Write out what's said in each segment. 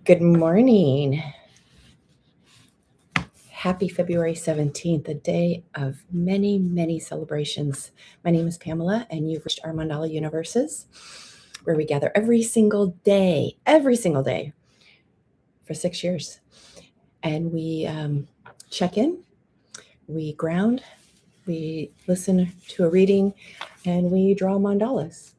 Good morning. Happy February 17th, a day of many, many celebrations. My name is Pamela, and you've reached our Mandala universes, where we gather every single day for 6 years. And we check in, we ground, we listen to a reading, and we draw mandalas,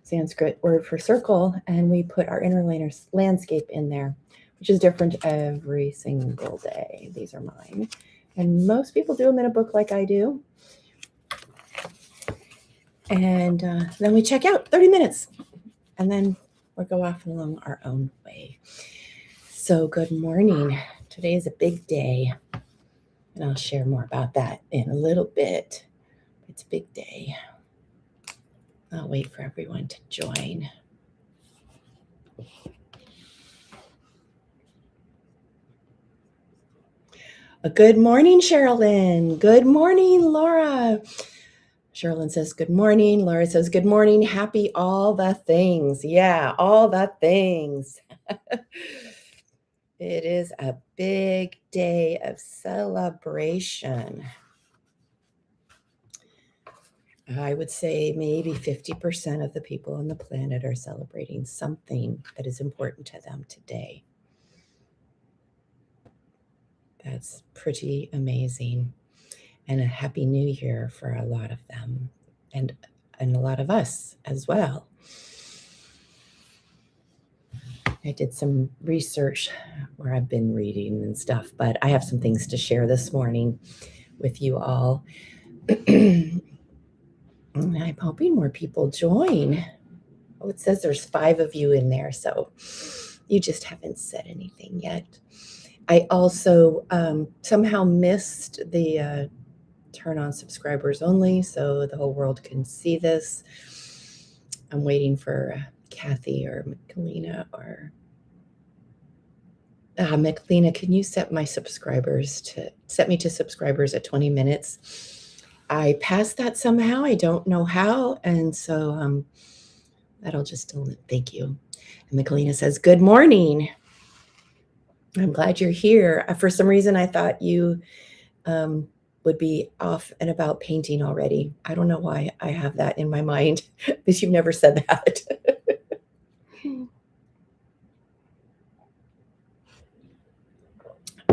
Sanskrit word for circle, and we put our inner landscape in there, which is different every single day. These are mine. And most people do them in a book like I do. And then we check out 30 minutes. And then we go off along our own way. So good morning. Today is a big day. And I'll share more about that in a little bit. It's a big day. I'll wait for everyone to join. Good morning, Sherilyn. Good morning, Laura. Sherilyn says, good morning. Laura says, good morning. Happy all the things. Yeah, all the things. It is a big day of celebration. I would say maybe 50% of the people on the planet are celebrating something that is important to them today. That's pretty amazing. And a happy new year for a lot of them and a lot of us as well. I did some research where I've been reading and stuff, but I have some things to share this morning with you all. I'm hoping more people join. Oh, it says there's 5 of you in there, so you just haven't said anything yet. I also somehow missed the turn on subscribers only so the whole world can see this. I'm waiting for Kathy or Michelina or Michelina, can you set me to subscribers at 20 minutes? I passed that somehow. I don't know how. And so that'll just thank you. And Michelina says, good morning. I'm glad you're here. For some reason, I thought you would be off and about painting already. I don't know why I have that in my mind, because you've never said that.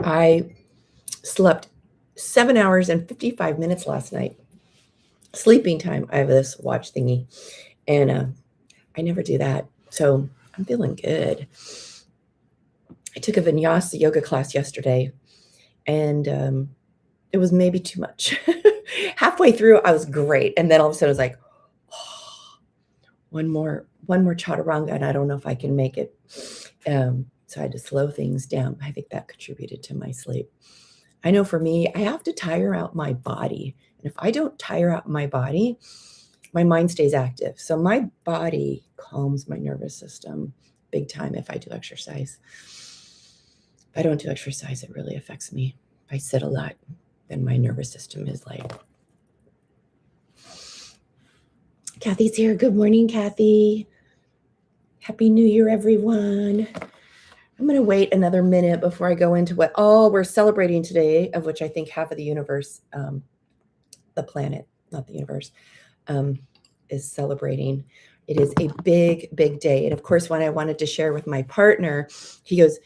I slept 7 hours and 55 minutes last night. Sleeping time. I have this watch thingy, and I never do that. So I'm feeling good. I took a vinyasa yoga class yesterday, and it was maybe too much. Halfway through, I was great. And then all of a sudden I was like, oh, one more chaturanga, and I don't know if I can make it. So I had to slow things down. I think that contributed to my sleep. I know for me, I have to tire out my body. And if I don't tire out my body, my mind stays active. So my body calms my nervous system big time if I do exercise. If I don't do exercise, it really affects me. If I sit a lot, then my nervous system is like. Kathy's here. Good morning, Kathy. Happy New Year, everyone. I'm going to wait another minute before I go into what all we're celebrating today, of which I think half of the universe, the planet, not the universe, is celebrating. It is a big, big day. And of course, when I wanted to share with my partner, he goes,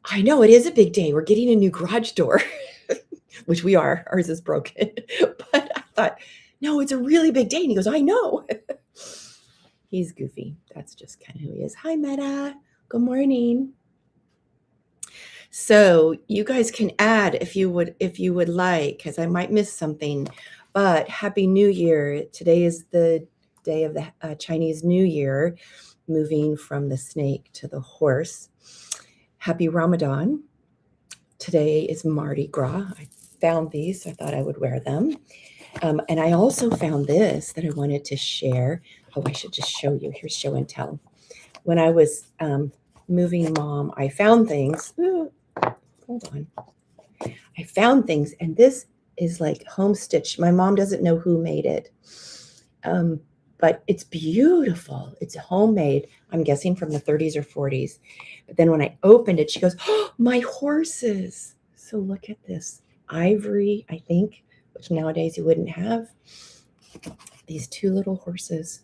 I know it is a big day. We're getting a new garage door, which we are. Ours is broken. But I thought, no, it's a really big day. And he goes, I know. He's goofy. That's just kind of who he is. Hi, Meta. Good morning. So you guys can add if you would like, because I might miss something. But Happy New Year. Today is the day of the Chinese New Year, moving from the snake to the horse. Happy Ramadan. Today is Mardi Gras. I found these, so I thought I would wear them. And I also found this that I wanted to share. Oh, I should just show you. Here's show and tell. When I was moving mom, I found things. Ooh, hold on. I found things, and this is like home stitch. My mom doesn't know who made it. but it's beautiful. It's homemade. I'm guessing from the 30s or 40s. But then when I opened it, she goes, "Oh, my horses." So look at this ivory, I think, which nowadays you wouldn't have. These two little horses.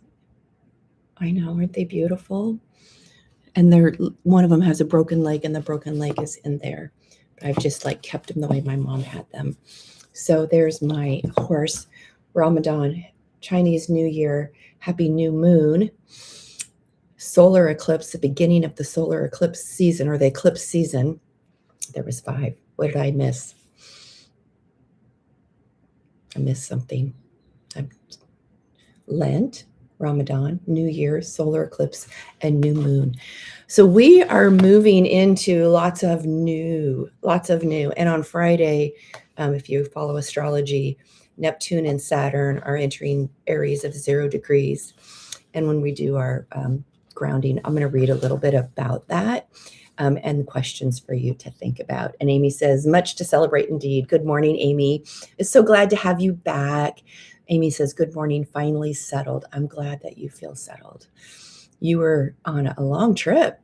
I know, aren't they beautiful? And one of them has a broken leg, and the broken leg is in there. But I've just like kept them the way my mom had them. So there's my horse, Ramadan, Chinese New Year, Happy New Moon, solar eclipse, the beginning of the solar eclipse season, or the eclipse season. There was 5. What did I miss? I missed something. Lent, Ramadan, New Year, solar eclipse, and new moon. So we are moving into lots of new. And on Friday, if you follow astrology, Neptune and Saturn are entering areas of 0 degrees. And when we do our grounding, I'm going to read a little bit about that and questions for you to think about. And Amy says, much to celebrate indeed. Good morning, Amy. It's so glad to have you back. Amy says, good morning, finally settled. I'm glad that you feel settled. You were on a long trip.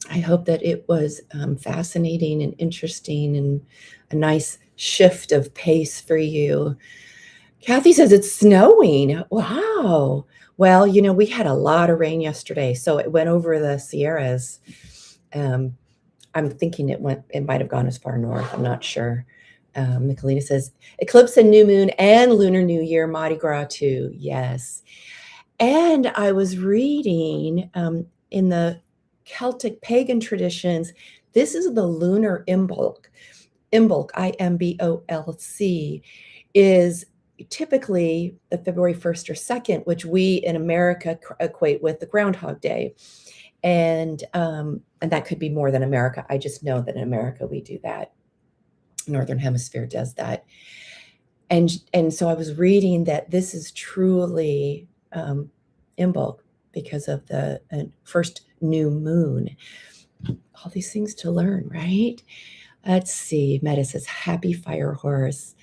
I hope that it was fascinating and interesting and a nice shift of pace for you. Kathy says it's snowing. Wow. Well, we had a lot of rain yesterday, so it went over the Sierras. I'm thinking it might have gone as far north. I'm not sure. Nicolina says, eclipse and new moon and Lunar New Year, Mardi Gras too. Yes. And I was reading in the Celtic pagan traditions, this is the lunar Imbolc. Imbolc, Imbolc, is typically the February 1st or 2nd, which we in America equate with the Groundhog Day. And that could be more than America. I just know that in America we do that. Northern Hemisphere does that. And so I was reading that this is truly Imbolc because of the first new moon. All these things to learn, right? Let's see. Meta says, happy fire horse.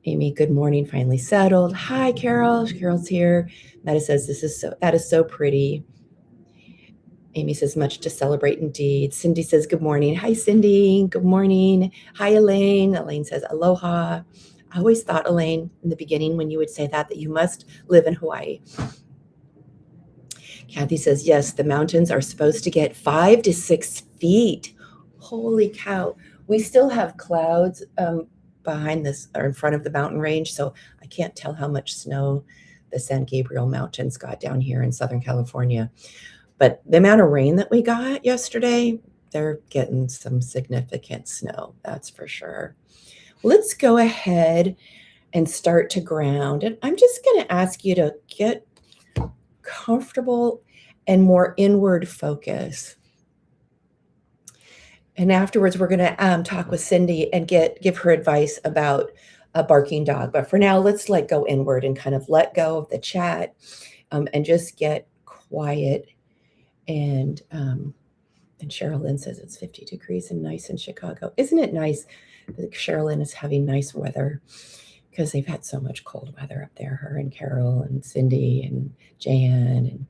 Amy, good morning, finally settled. Hi, Carol. Carol's here. Meta says, that is so pretty. Amy says, much to celebrate indeed. Cindy says, good morning. Hi, Cindy. Good morning. Hi, Elaine. Elaine says, aloha. I always thought, Elaine, in the beginning when you would say that you must live in Hawaii. Kathy says, yes, the mountains are supposed to get 5 to 6 feet. Holy cow. We still have clouds behind this or in front of the mountain range, so I can't tell how much snow the San Gabriel Mountains got down here in Southern California. But the amount of rain that we got yesterday, they're getting some significant snow, that's for sure. Let's go ahead and start to ground. And I'm just going to ask you to get comfortable and more inward focus. And afterwards, we're going to talk with Cindy and give her advice about a barking dog. But for now, let's go inward and kind of let go of the chat and just get quiet. And Cheryl Lynn says it's 50 degrees and nice in Chicago. Isn't it nice that Cheryl Lynn is having nice weather? Because they've had so much cold weather up there, her and Carol and Cindy and Jan. And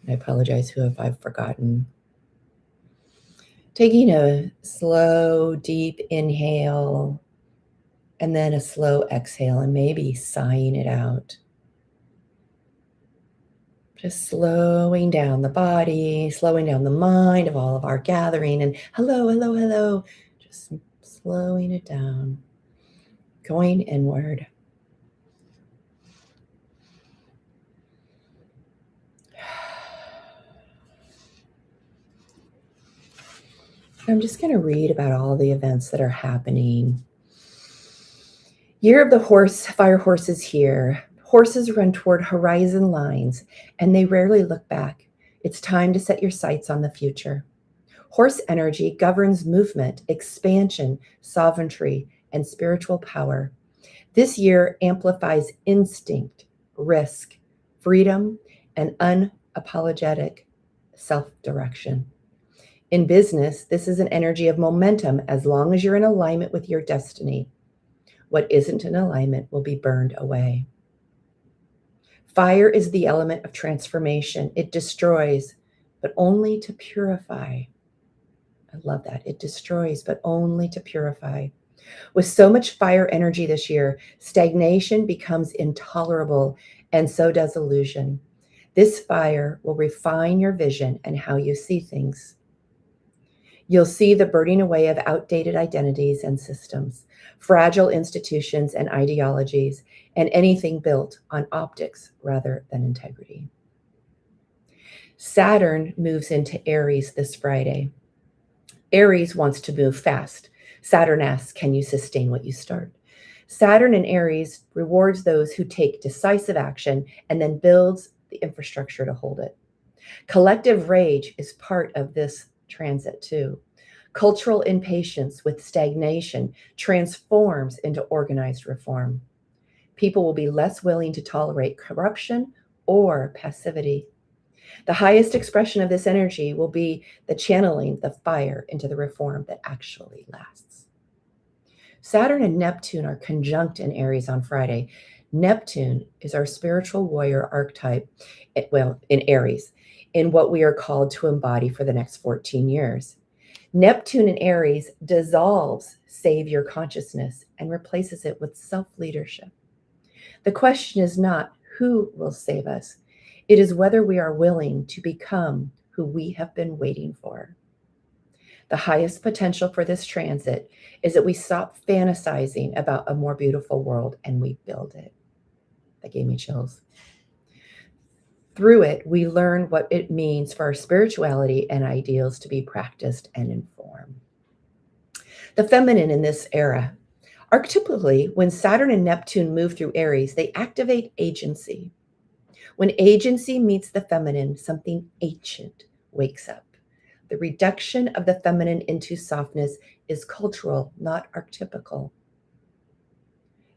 I apologize who if I've forgotten. Taking a slow, deep inhale and then a slow exhale and maybe sighing it out. Just slowing down the body, slowing down the mind of all of our gathering. And hello, hello, hello. Just slowing it down, going inward. I'm just going to read about all the events that are happening. Year of the horse, fire horse is here. Horses run toward horizon lines, and they rarely look back. It's time to set your sights on the future. Horse energy governs movement, expansion, sovereignty, and spiritual power. This year amplifies instinct, risk, freedom, and unapologetic self-direction. In business, this is an energy of momentum as long as you're in alignment with your destiny. What isn't in alignment will be burned away. Fire is the element of transformation. It destroys, but only to purify. I love that. It destroys, but only to purify. With so much fire energy this year, stagnation becomes intolerable, and so does illusion. This fire will refine your vision and how you see things. You'll see the burning away of outdated identities and systems, fragile institutions and ideologies, and anything built on optics rather than integrity. Saturn moves into Aries this Friday. Aries wants to move fast. Saturn asks, can you sustain what you start? Saturn in Aries rewards those who take decisive action and then builds the infrastructure to hold it. Collective rage is part of this transit too. Cultural impatience with stagnation transforms into organized reform. People will be less willing to tolerate corruption or passivity. The highest expression of this energy will be the channeling the fire into the reform that actually lasts. Saturn and Neptune are conjunct in Aries on Friday. Neptune is our spiritual warrior archetype, in Aries, in what we are called to embody for the next 14 years. Neptune in Aries dissolves savior consciousness and replaces it with self-leadership. The question is not who will save us. It is whether we are willing to become who we have been waiting for. The highest potential for this transit is that we stop fantasizing about a more beautiful world and we build it. That gave me chills. Through it, we learn what it means for our spirituality and ideals to be practiced and informed. The feminine in this era. Archetypically, when Saturn and Neptune move through Aries, they activate agency. When agency meets the feminine, something ancient wakes up. The reduction of the feminine into softness is cultural, not archetypical.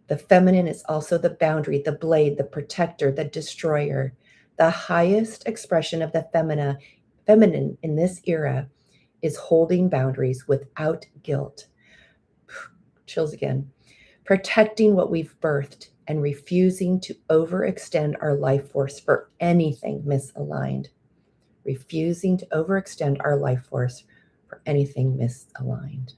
The feminine is also the boundary, the blade, the protector, the destroyer. The highest expression of the feminine in this era is holding boundaries without guilt. Chills again. Protecting what we've birthed and refusing to overextend our life force for anything misaligned. Refusing to overextend our life force for anything misaligned.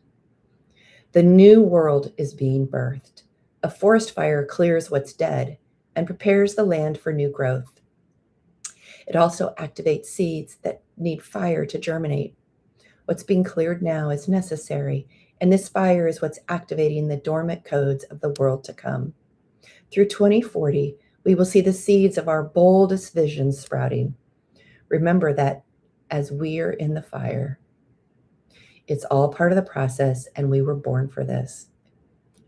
The new world is being birthed. A forest fire clears what's dead and prepares the land for new growth. It also activates seeds that need fire to germinate. What's being cleared now is necessary, and this fire is what's activating the dormant codes of the world to come. Through 2040, we will see the seeds of our boldest visions sprouting. Remember that as we're in the fire, it's all part of the process, and we were born for this.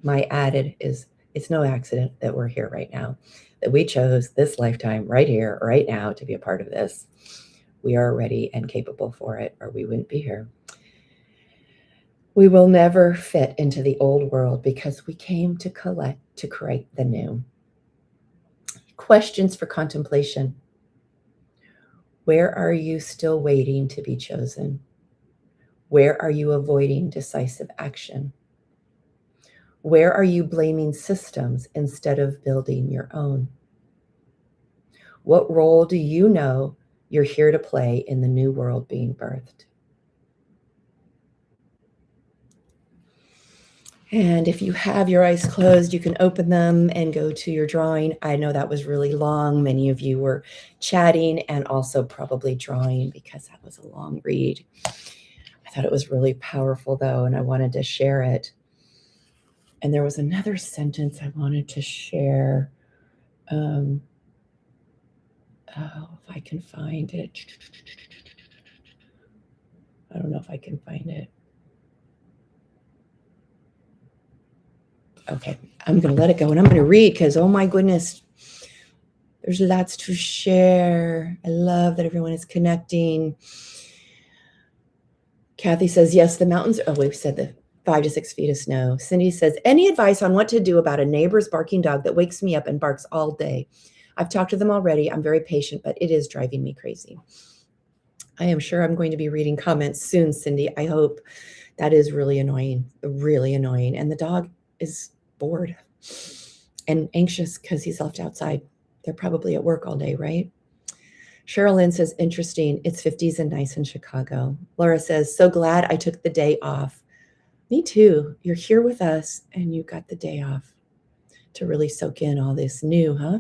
My added is, it's no accident that we're here right now, that we chose this lifetime right here, right now, to be a part of this. We are ready and capable for it, or we wouldn't be here. We will never fit into the old world because we came to create the new. Questions for contemplation. Where are you still waiting to be chosen? Where are you avoiding decisive action? Where are you blaming systems instead of building your own? What role do you know you're here to play in the new world being birthed? And if you have your eyes closed, you can open them and go to your drawing. I know that was really long. Many of you were chatting and also probably drawing because that was a long read. I thought it was really powerful though, and I wanted to share it. And there was another sentence I wanted to share. Oh, if I can find it. I don't know if I can find it. Okay, I'm going to let it go and I'm going to read because, oh my goodness, there's lots to share. I love that everyone is connecting. Kathy says, yes, the mountains. Oh, we've said the 5 to 6 feet of snow. Cindy says, any advice on what to do about a neighbor's barking dog that wakes me up and barks all day? I've talked to them already. I'm very patient, but it is driving me crazy. I am sure I'm going to be reading comments soon, Cindy. I hope. That is really annoying, really annoying. And the dog is bored and anxious because he's left outside. They're probably at work all day, right? Cheryl Lynn says, interesting. It's 50s and nice in Chicago. Laura says, so glad I took the day off. Me too. You're here with us and you got the day off to really soak in all this new, huh?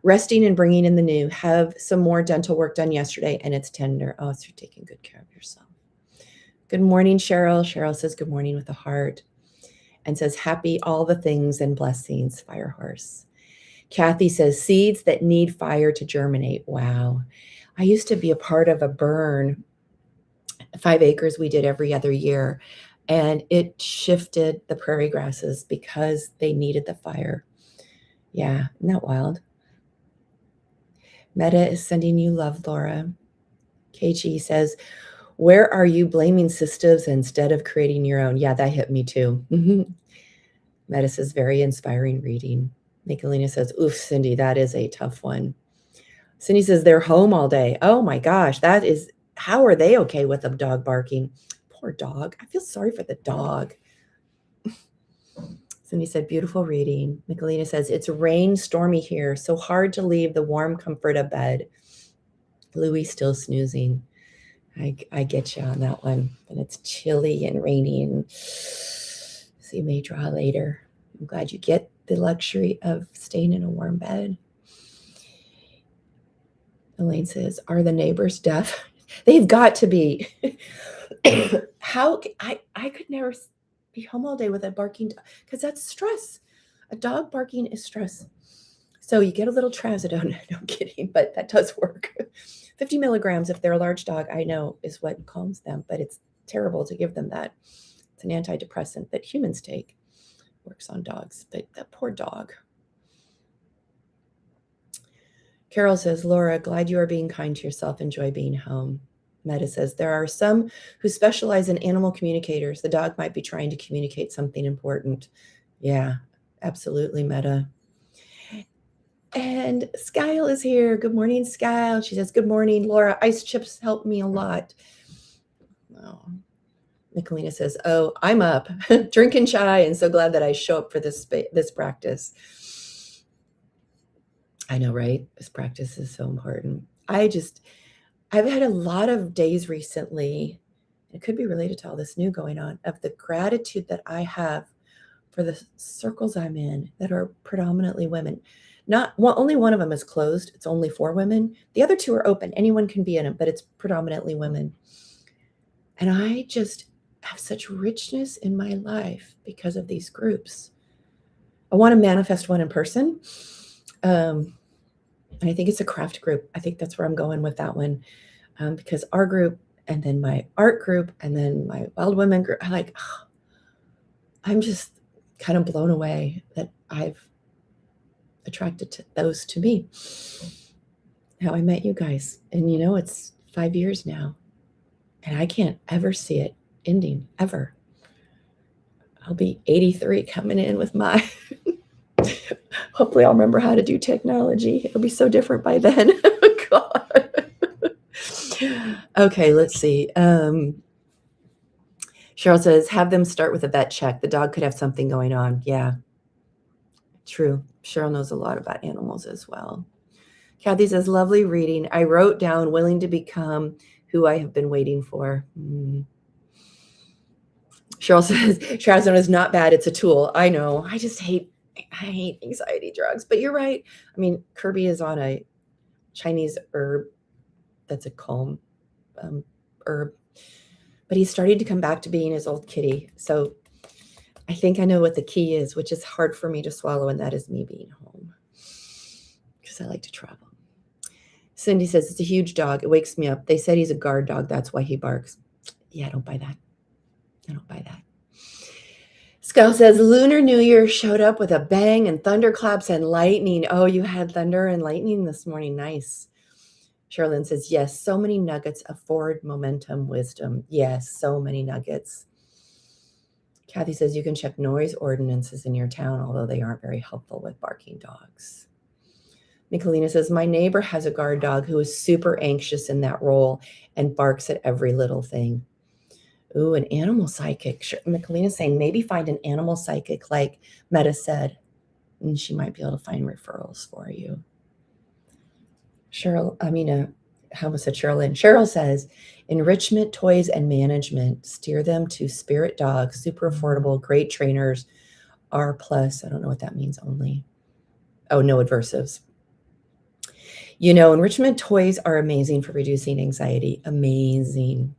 Resting and bringing in the new. Have some more dental work done yesterday and it's tender. Oh, so you're taking good care of yourself. Good morning, Cheryl. Cheryl says, good morning with a heart and says, happy all the things and blessings, Fire Horse. Kathy says, seeds that need fire to germinate. Wow. I used to be a part of a burn, 5 acres we did every other year, and it shifted the prairie grasses because they needed the fire. Yeah, isn't that wild? Meta is sending you love, Laura. KG says, where are you blaming systems instead of creating your own? Yeah, that hit me too. Meta says, very inspiring reading. Nicolina says, oof, Cindy, that is a tough one. Cindy says, they're home all day. Oh my gosh, that is, how are they okay with a dog barking? Poor dog. I feel sorry for the dog. Cindy said, beautiful reading. Nicolina says, it's rain stormy here, so hard to leave the warm comfort of bed. Louie still snoozing. I get you on that one. And it's chilly and rainy, and so you may draw later. I'm glad you get the luxury of staying in a warm bed. Elaine says, are the neighbors deaf? They've got to be. How I could never be home all day with a barking dog, because that's stress. A dog barking is stress. So you get a little trazodone. No, I'm kidding, but that does work. 50 milligrams, if they're a large dog, I know is what calms them, but it's terrible to give them that. It's an antidepressant that humans take. Works on dogs, but that poor dog. Carol says, Laura, glad you are being kind to yourself. Enjoy being home. Meta says, there are some who specialize in animal communicators. The dog might be trying to communicate something important. Yeah, absolutely, Meta. And Skyle is here. Good morning, Skyle. She says, good morning, Laura. Ice chips help me a lot. Oh. Nicolina says, oh, I'm up, drinking chai, and so glad that I show up for this practice. I know, right? This practice is so important. I've had a lot of days recently, it could be related to all this new going on, of the gratitude that I have for the circles I'm in that are predominantly women. Only one of them is closed. It's only 4 women. The other 2 are open. Anyone can be in them, but it's predominantly women. And I just have such richness in my life because of these groups. I want to manifest one in person. And I think it's a craft group. I think that's where I'm going with that one. Because our group, and then my art group, and then my wild women group, I'm just kind of blown away that I've attracted those to me. How I met you guys. And it's 5 years now. And I can't ever see it ending, ever. I'll be 83 coming in with my... Hopefully I'll remember how to do technology. It'll be so different by then. God. Okay, let's see. Cheryl says, have them start with a vet check. The dog could have something going on. Yeah, true. Cheryl knows a lot about animals as well. Kathy says, lovely reading. I wrote down willing to become who I have been waiting for. Cheryl says, trazodone is not bad. It's a tool. I know. I hate anxiety drugs, but you're right. I mean, Kirby is on a Chinese herb that's a calm herb, but he's starting to come back to being his old kitty. So I think I know what the key is, which is hard for me to swallow, and that is me being home because I like to travel. Cindy says, it's a huge dog. It wakes me up. They said he's a guard dog. That's why he barks. Yeah, I don't buy that. I don't buy that. Skull says, Lunar New Year showed up with a bang and thunderclaps and lightning. Oh, you had thunder and lightning this morning. Nice. Sherilyn says, yes, so many nuggets of forward momentum wisdom. Yes, so many nuggets. Kathy says, you can check noise ordinances in your town, although they aren't very helpful with barking dogs. Nicolina says, my neighbor has a guard dog who is super anxious in that role and barks at every little thing. Ooh, an animal psychic. Sure. Nicolina's saying maybe find an animal psychic like Meta said, and she might be able to find referrals for you. How was it, Cheryl? Cheryl says, enrichment, toys, and management. Steer them to Spirit Dogs, super affordable, great trainers, R plus. I don't know what that means only. Oh, no adversives. Enrichment toys are amazing for reducing anxiety. Amazing.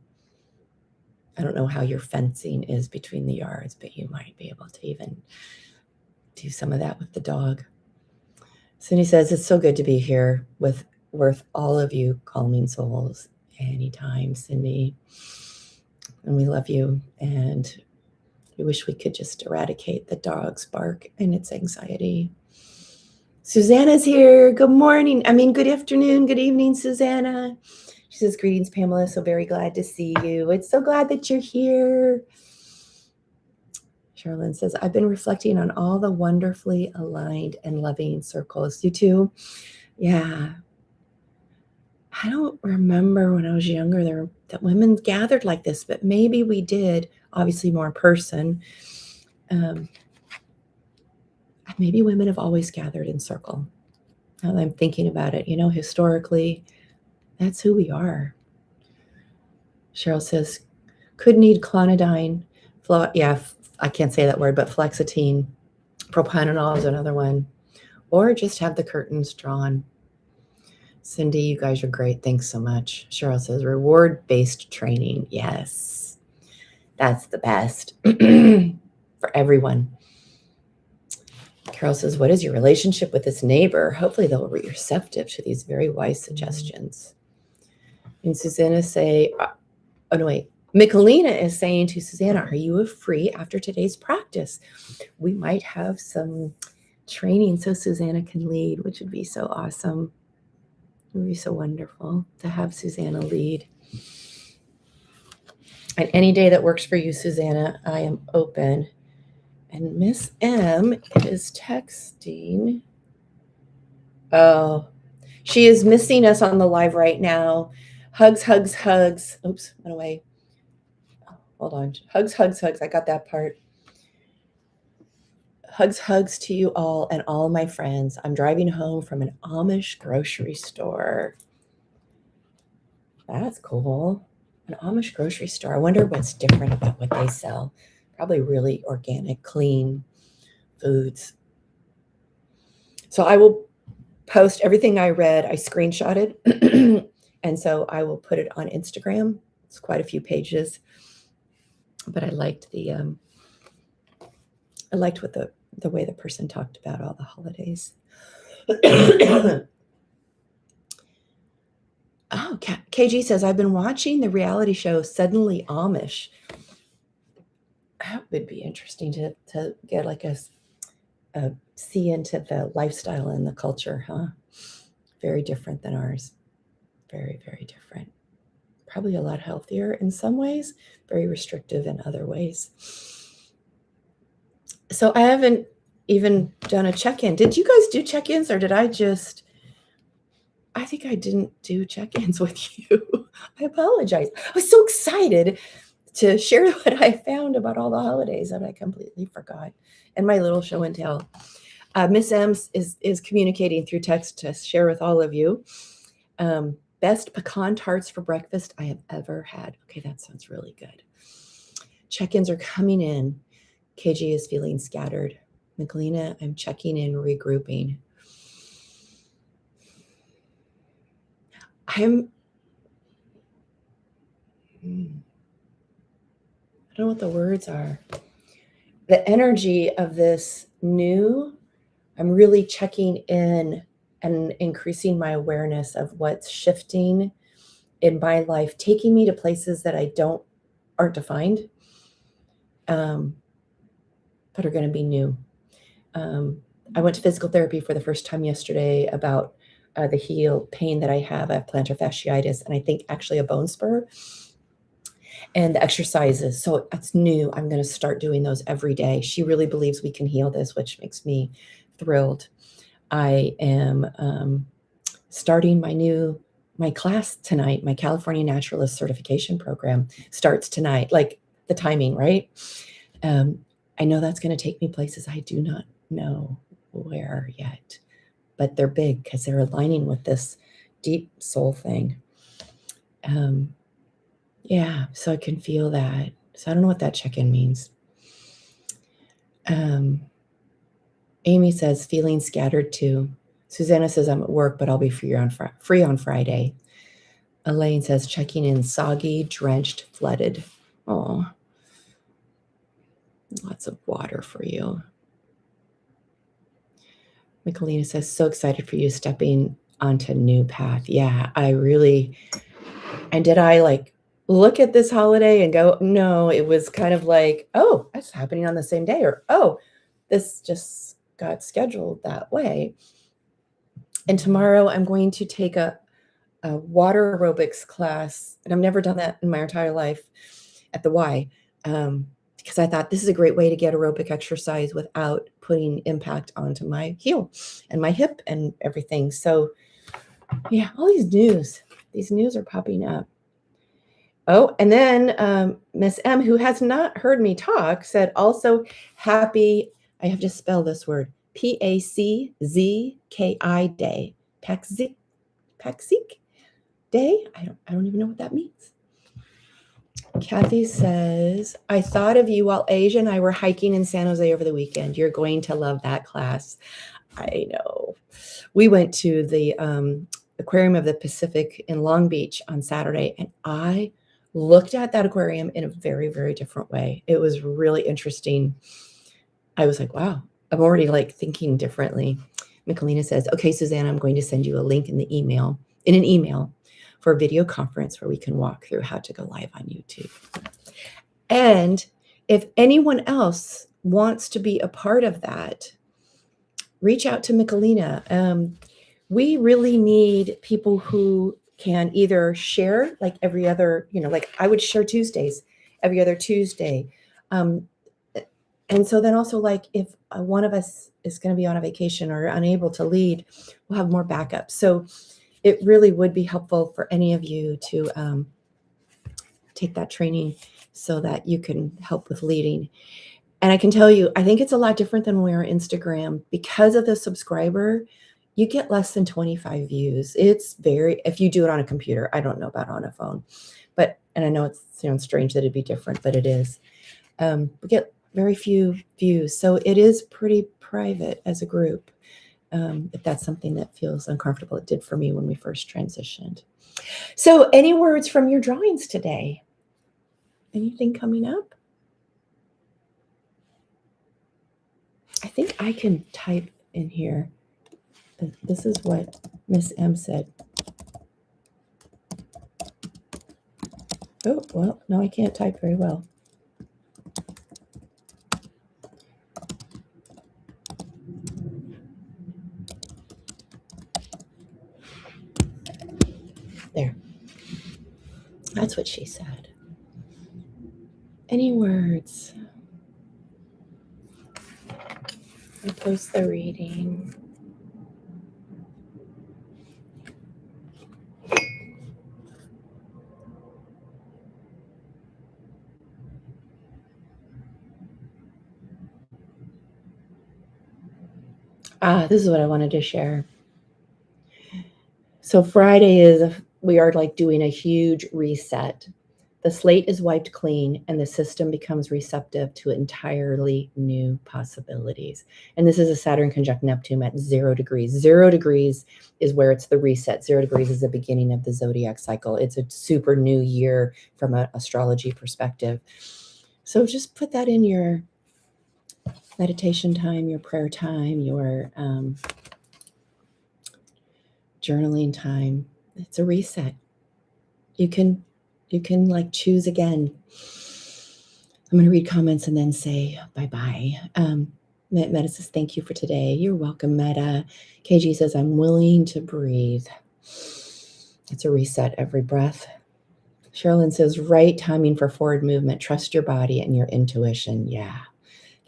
I don't know how your fencing is between the yards, but you might be able to even do some of that with the dog. Cindy says, it's so good to be here with all of you calming souls. Anytime, Cindy. And we love you. And we wish we could just eradicate the dog's bark and its anxiety. Susanna's here. Good morning. Good afternoon. Good evening, Susanna. She says, greetings, Pamela. So very glad to see you. It's so glad that you're here. Sherilyn says, I've been reflecting on all the wonderfully aligned and loving circles. You too? Yeah. I don't remember when I was younger that women gathered like this, but maybe we did, obviously more in person. Maybe women have always gathered in circle. Now that I'm thinking about it, historically, that's who we are. Cheryl says, could need clonidine. I can't say that word, but fluoxetine. Propranolol is another one. Or just have the curtains drawn. Cindy, you guys are great. Thanks so much. Cheryl says, reward-based training. Yes, that's the best for everyone. Carol says, what is your relationship with this neighbor? Hopefully they'll be receptive to these very wise suggestions. And Susanna say, Michelina is saying to Susanna, are you free after today's practice? We might have some training so Susanna can lead, which would be so awesome. It would be so wonderful to have Susanna lead. And any day that works for you, Susanna, I am open. And Miss M is texting. Oh, she is missing us on the live right now. Hugs, hugs, hugs. Oops, went away. Hold on. Hugs, hugs, hugs. I got that part. Hugs, hugs to you all and all my friends. I'm driving home from an Amish grocery store. That's cool. An Amish grocery store. I wonder what's different about what they sell. Probably really organic, clean foods. So I will post everything I read. I screenshotted. And so I will put it on Instagram. It's quite a few pages. But I liked what the way the person talked about all the holidays. Oh, KG says, I've been watching the reality show Suddenly Amish. That would be interesting to get like a see into the lifestyle and the culture, huh? Very different than ours. Very, very different. Probably a lot healthier in some ways, very restrictive in other ways. So I haven't even done a check-in. Did you guys do check-ins or did I think I didn't do check-ins with you. I apologize. I was so excited to share what I found about all the holidays that I completely forgot. And my little show and tell. Miss M is communicating through text to share with all of you. Best pecan tarts for breakfast I have ever had. Okay, that sounds really good. Check-ins are coming in. KG is feeling scattered. Michelina, I'm checking in, regrouping. I don't know what the words are. The energy of this new, I'm really checking in and increasing my awareness of what's shifting in my life, taking me to places that aren't defined, but are going to be new. I went to physical therapy for the first time yesterday about the pain that I have. I have plantar fasciitis, and I think actually a bone spur. And the exercises, so it's new. I'm going to start doing those every day. She really believes we can heal this, which makes me thrilled. I am starting my class tonight. My California Naturalist Certification Program starts tonight, like the timing, right? I know that's going to take me places I do not know where yet, but they're big because they're aligning with this deep soul thing. Yeah, so I can feel that. So I don't know what that check-in means. Amy says, feeling scattered too. Susanna says, I'm at work, but I'll be free on Friday. Elaine says, checking in, soggy, drenched, flooded. Oh, lots of water for you. Michelina says, so excited for you stepping onto new path. Yeah, and did I like look at this holiday and go, no, it was kind of like, oh, that's happening on the same day, or, oh, this just got scheduled that way. And tomorrow I'm going to take a water aerobics class, and I've never done that in my entire life at the Y, because I thought this is a great way to get aerobic exercise without putting impact onto my heel and my hip and everything. So yeah, all these news are popping up. Oh, and then Miss M, who has not heard me talk, said also happy, I have to spell this word, Paczki Day. Paczki Day? I don't even know what that means. Kathy says, I thought of you while Asia and I were hiking in San Jose over the weekend. You're going to love that class. I know. We went to the Aquarium of the Pacific in Long Beach on Saturday, and I looked at that aquarium in a very, very different way. It was really interesting. I was like, wow, I'm already like thinking differently. Michelina says, okay, Susanna, I'm going to send you a link in an email for a video conference where we can walk through how to go live on YouTube. And if anyone else wants to be a part of that, reach out to Michelina. We really need people who can either share like every other, like I would share Tuesdays, every other Tuesday. And so then also like if one of us is going to be on a vacation or unable to lead, we'll have more backup. So it really would be helpful for any of you to take that training so that you can help with leading. And I can tell you, I think it's a lot different than when we were on Instagram. Because of the subscriber, you get less than 25 views. If you do it on a computer, I don't know about on a phone, and I know it sounds strange that it'd be different, but it is. We get very few views. So it is pretty private as a group. If that's something that feels uncomfortable, it did for me when we first transitioned. So any words from your drawings today? Anything coming up? I think I can type in here. This is what Miss M said. Oh, well, no, I can't type very well. There. That's what she said. Any words? I'll post the reading. This is what I wanted to share. So Friday we are like doing a huge reset. The slate is wiped clean and the system becomes receptive to entirely new possibilities. And this is a Saturn conjunct Neptune at 0 degrees. 0 degrees is where it's the reset. 0 degrees is the beginning of the zodiac cycle. It's a super new year from an astrology perspective. So just put that in your meditation time, your prayer time, your journaling time. It's a reset. You can like choose again. I'm going to read comments and then say bye-bye. Meta says, thank you for today. You're welcome, Meta. KG says, I'm willing to breathe. It's a reset every breath. Sherilyn says, right timing for forward movement. Trust your body and your intuition. Yeah.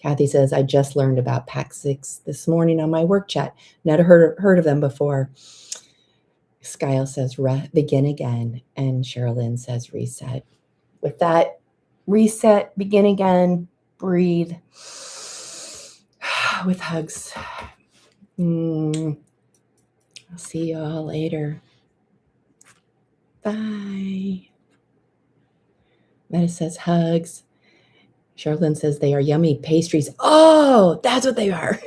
Kathy says, I just learned about Paczki this morning on my work chat. Never heard of them before. Skyle says, begin again. And Sherilyn says, reset. With that, reset, begin again, breathe. With hugs. I'll see you all later. Bye. Meta says hugs. Charlene says they are yummy pastries. Oh, that's what they are.